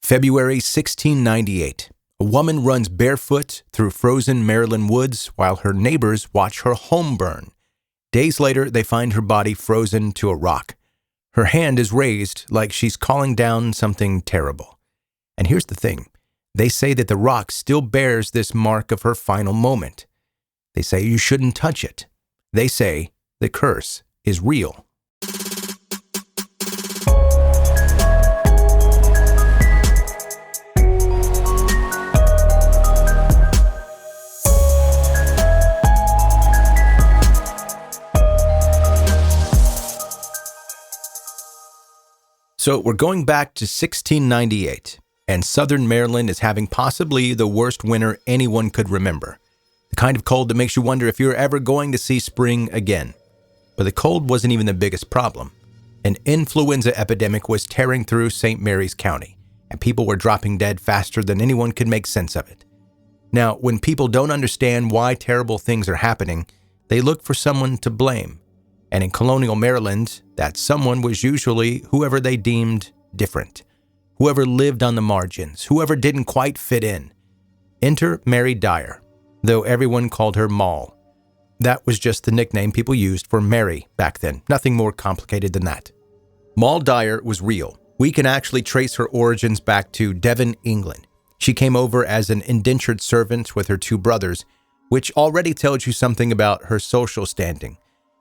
February 1698. A woman runs barefoot through frozen Maryland woods while her neighbors watch her home burn. Days later, they find her body frozen to a rock. Her hand is raised like she's calling down something terrible. And here's the thing. They say that the rock still bears this mark of her final moment. They say you shouldn't touch it. They say the curse is real. So we're going back to 1698, and southern Maryland is having possibly the worst winter anyone could remember. The kind of cold that makes you wonder if you're ever going to see spring again. But the cold wasn't even the biggest problem. An influenza epidemic was tearing through St. Mary's County, and people were dropping dead faster than anyone could make sense of it. Now, when people don't understand why terrible things are happening, they look for someone to blame. And in Colonial Maryland, that someone was usually whoever they deemed different, whoever lived on the margins, whoever didn't quite fit in. Enter Mary Dyer, though everyone called her Moll. That was just the nickname people used for Mary back then, nothing more complicated than that. Moll Dyer was real. We can actually trace her origins back to Devon, England. She came over as an indentured servant with her two brothers, which already tells you something about her social standing.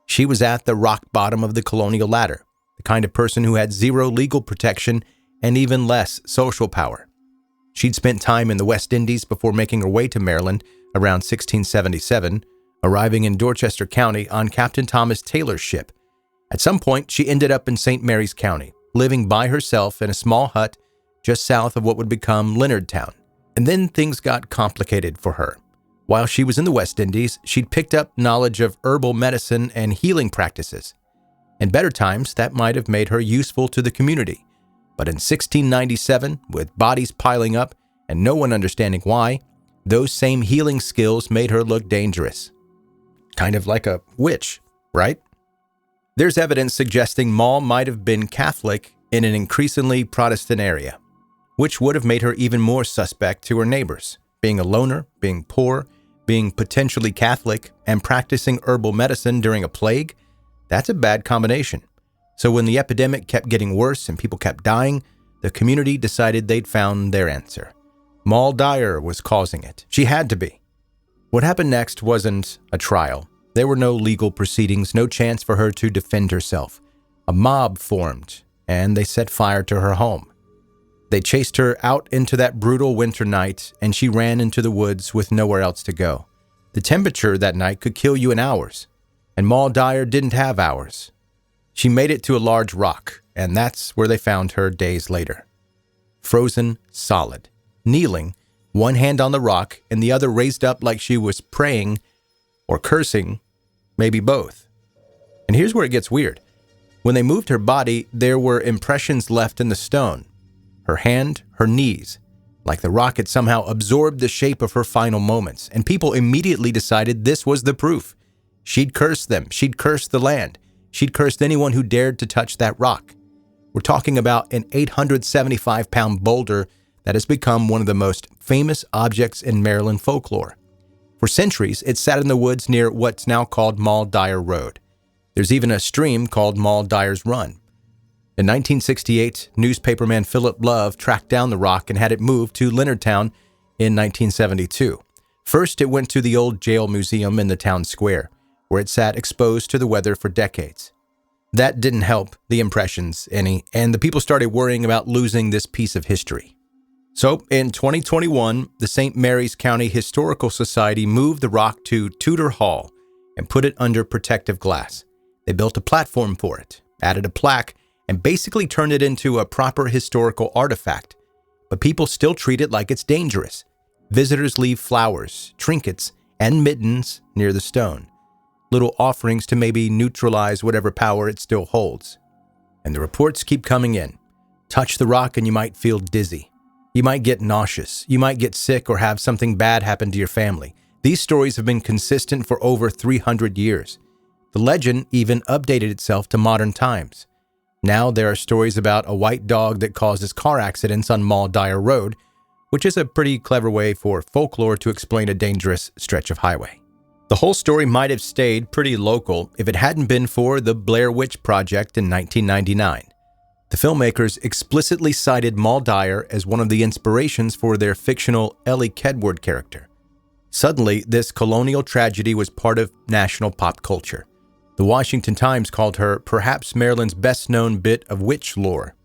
She was at the rock bottom of the colonial ladder, the kind of person who had zero legal protection and even less social power. She'd spent time in the West Indies before making her way to Maryland around 1677, arriving in Dorchester County on Captain Thomas Taylor's ship. At some point, she ended up in St. Mary's County, living by herself in a small hut just south of what would become Leonardtown. And then things got complicated for her. While she was in the West Indies, she'd picked up knowledge of herbal medicine and healing practices. In better times, that might have made her useful to the community. But in 1697, with bodies piling up and no one understanding why, those same healing skills made her look dangerous. Kind of like a witch, right? There's evidence suggesting Moll might have been Catholic in an increasingly Protestant area, which would have made her even more suspect to her neighbors. Being a loner, being poor, being potentially Catholic, and practicing herbal medicine during a plague, that's a bad combination. So when the epidemic kept getting worse and people kept dying, the community decided they'd found their answer. Moll Dyer was causing it. She had to be. What happened next wasn't a trial. There were no legal proceedings, no chance for her to defend herself. A mob formed, and they set fire to her home. They chased her out into that brutal winter night, and she ran into the woods with nowhere else to go. The temperature that night could kill you in hours, and Moll Dyer didn't have hours. She made it to a large rock, and that's where they found her days later. Frozen solid, kneeling, one hand on the rock and the other raised up like she was praying or cursing, maybe both. And here's where it gets weird. When they moved her body, there were impressions left in the stone. Her hand, her knees, like the rock had somehow absorbed the shape of her final moments, and people immediately decided this was the proof. She'd cursed them, she'd cursed the land, she'd cursed anyone who dared to touch that rock. We're talking about an 875-pound boulder that has become one of the most famous objects in Maryland folklore. For centuries, it sat in the woods near what's now called Moll Dyer Road. There's even a stream called Moll Dyer's Run. In 1968, newspaperman Philip Love tracked down the rock and had it moved to Leonardtown in 1972. First, it went to the old jail museum in the town square, where it sat exposed to the weather for decades. That didn't help the impressions any, and the people started worrying about losing this piece of history. So, in 2021, the St. Mary's County Historical Society moved the rock to Tudor Hall and put it under protective glass. They built a platform for it, added a plaque, and basically turned it into a proper historical artifact. But people still treat it like it's dangerous. Visitors leave flowers, trinkets, and mittens near the stone. Little offerings to maybe neutralize whatever power it still holds. And the reports keep coming in. Touch the rock and you might feel dizzy. You might get nauseous. You might get sick or have something bad happen to your family. These stories have been consistent for over 300 years. The legend even updated itself to modern times. Now there are stories about a white dog that causes car accidents on Moll Dyer Road, which is a pretty clever way for folklore to explain a dangerous stretch of highway. The whole story might have stayed pretty local if it hadn't been for the Blair Witch Project in 1999. The filmmakers explicitly cited Moll Dyer as one of the inspirations for their fictional Ellie Kedward character. Suddenly, this colonial tragedy was part of national pop culture. The Washington Times called her perhaps Maryland's best-known bit of witch lore.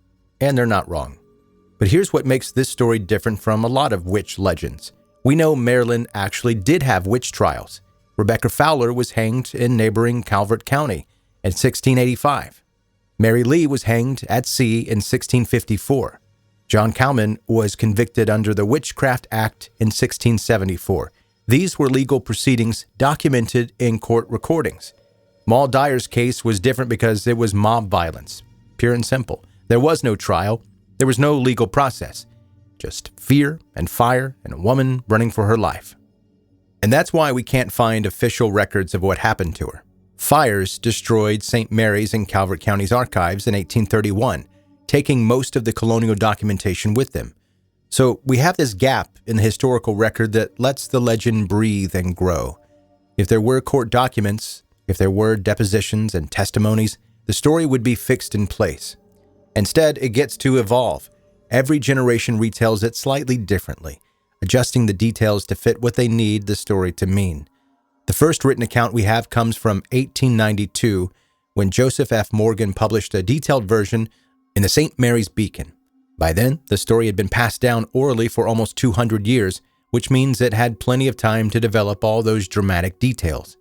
And they're not wrong. But here's what makes this story different from a lot of witch legends. We know Maryland actually did have witch trials. Rebecca Fowler was hanged in neighboring Calvert County in 1685. Mary Lee was hanged at sea in 1654. John Cowman was convicted under the Witchcraft Act in 1674. These were legal proceedings documented in court recordings. Moll Dyer's case was different because it was mob violence, pure and simple. There was no trial. There was no legal process. Just fear and fire and a woman running for her life. And that's why we can't find official records of what happened to her. Fires destroyed St. Mary's and Calvert County's archives in 1831, taking most of the colonial documentation with them. So we have this gap in the historical record that lets the legend breathe and grow. If there were court documents, if there were depositions and testimonies, the story would be fixed in place. Instead, it gets to evolve. Every generation retells it slightly differently, adjusting the details to fit what they need the story to mean. The first written account we have comes from 1892, when Joseph F. Morgan published a detailed version in the St. Mary's Beacon. By then, the story had been passed down orally for almost 200 years, which means it had plenty of time to develop all those dramatic details.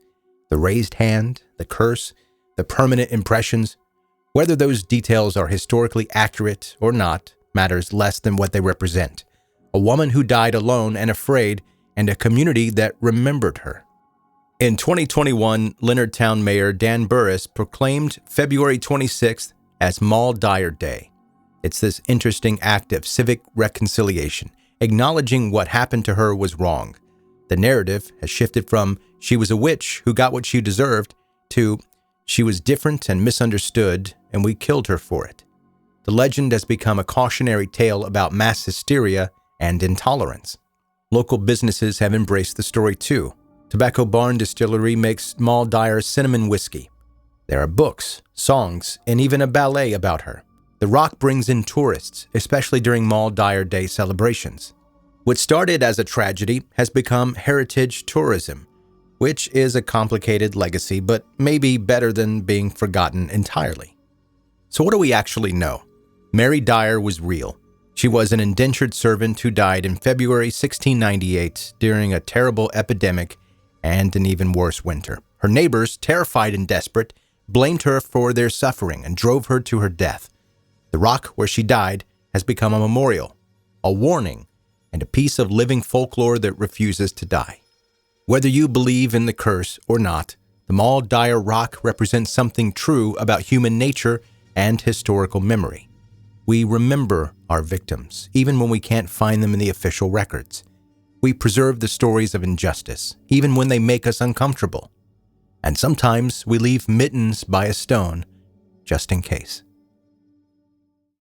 The raised hand, the curse, the permanent impressions. Whether those details are historically accurate or not matters less than what they represent. A woman who died alone and afraid, and a community that remembered her. In 2021, Leonardtown Mayor Dan Burris proclaimed February 26th as Moll Dyer Day. It's this interesting act of civic reconciliation, acknowledging what happened to her was wrong. The narrative has shifted from she was a witch who got what she deserved to she was different and misunderstood, and we killed her for it. The legend has become a cautionary tale about mass hysteria and intolerance. Local businesses have embraced the story too. Tobacco Barn Distillery makes Moll Dyer cinnamon whiskey. There are books, songs, and even a ballet about her. The Rock brings in tourists, especially during Moll Dyer Day celebrations. What started as a tragedy has become heritage tourism, which is a complicated legacy, but maybe better than being forgotten entirely. So what do we actually know? Mary Dyer was real. She was an indentured servant who died in February 1698 during a terrible epidemic and an even worse winter. Her neighbors, terrified and desperate, blamed her for their suffering and drove her to her death. The rock where she died has become a memorial, a warning, and a piece of living folklore that refuses to die. Whether you believe in the curse or not, the Moll Dyer rock represents something true about human nature and historical memory. We remember our victims, even when we can't find them in the official records. We preserve the stories of injustice, even when they make us uncomfortable. And sometimes we leave mittens by a stone, just in case.